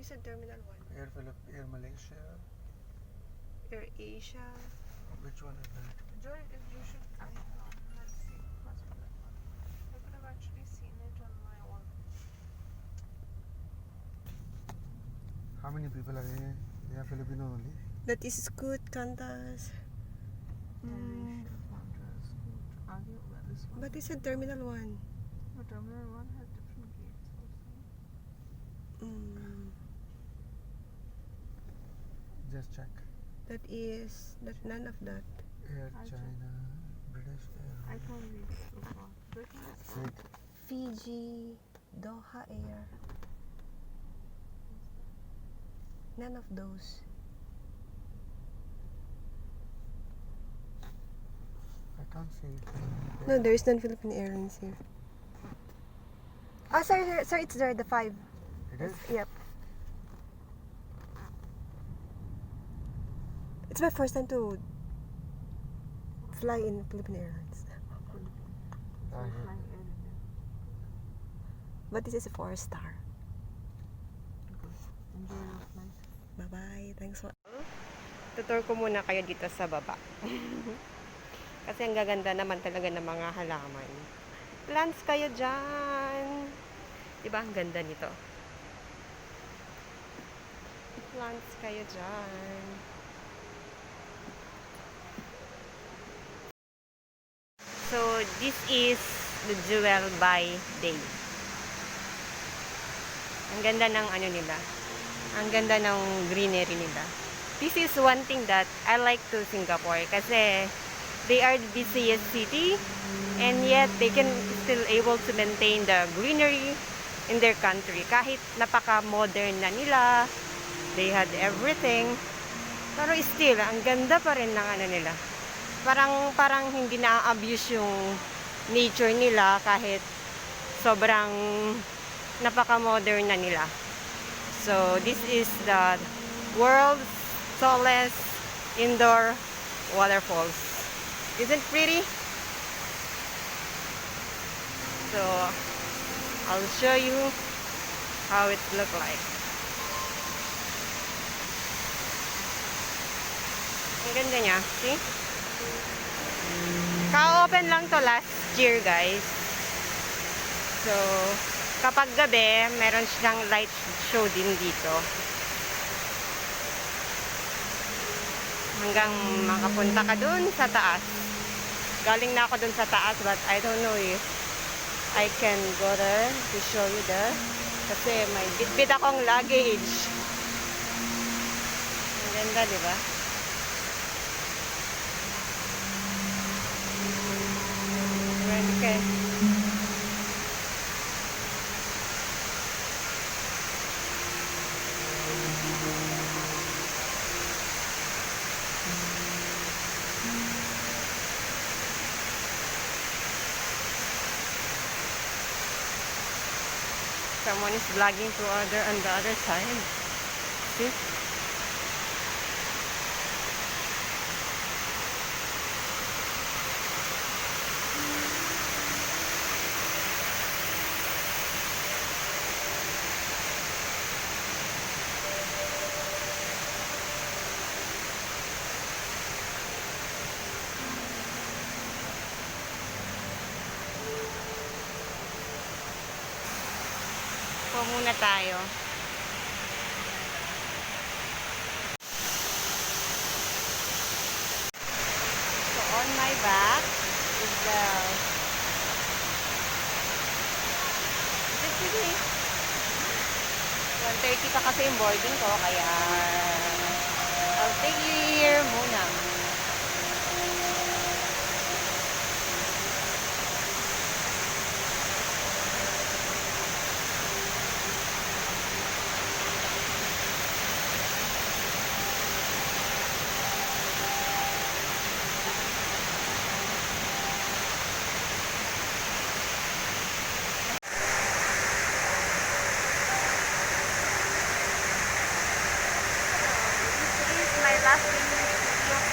They said Terminal 1. Air Malaysia. Air Asia. Which one is that? Joy, you should. Let's see. What's that one? I could have actually seen it on my own. How many people are here? They are Filipino only. That is Scoot, Qantas. But they said Terminal 1. But Terminal 1 has different gates also. Just check. That is none of that. Air I'll China, British I Air. can't read it so far. Fake. Fiji, Doha Air. None of those. I can't see it. No, there is none Philippine Airlines here. Oh, sorry, it's there, the 5. It is? Yep. It's my first time to fly in Philippine Airlines. Ah, yeah. Flying Air India. But this is a 4-star. Good. Enjoy your flight. Bye-bye. Thanks for... Tutor ko muna kayo dito sa baba. Kasi ang gaganda naman talaga ng mga halaman. Plants kayo dyan. Diba? Ang ganda nito. Plants kayo dyan. So, this is the Jewel by Day. Ang ganda ng ano nila. Ang ganda ng greenery nila. This is one thing that I like to Singapore kasi they are the busiest city and yet they can still able to maintain the greenery in their country. Kahit napaka-modern na nila, they had everything. Pero still, ang ganda pa rin ng ano nila. Parang hindi na-abuse yung nature nila kahit sobrang napaka-modern na nila. So, this is the world's tallest indoor waterfalls. Isn't pretty? So, I'll show you how it look like. Ang ganda niya. See? Ka-open lang to last year, guys. So, kapag gabi, meron siyang light show din dito. Hanggang makapunta ka dun sa taas. Galing na ako dun sa taas, but I don't know if I can go there to show you there. Kasi may bitbit akong luggage. Ang ganda, di ba? Okay. Someone is vlogging to on the other side. See? Po muna tayo. So on my back is the city. 1:30 pa kasi yung boarding ko kaya I'll take you here muna. Last video of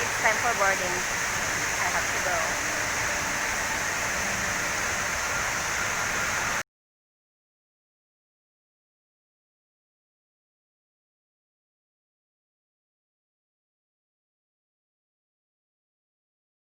it's time for boarding. I have to go.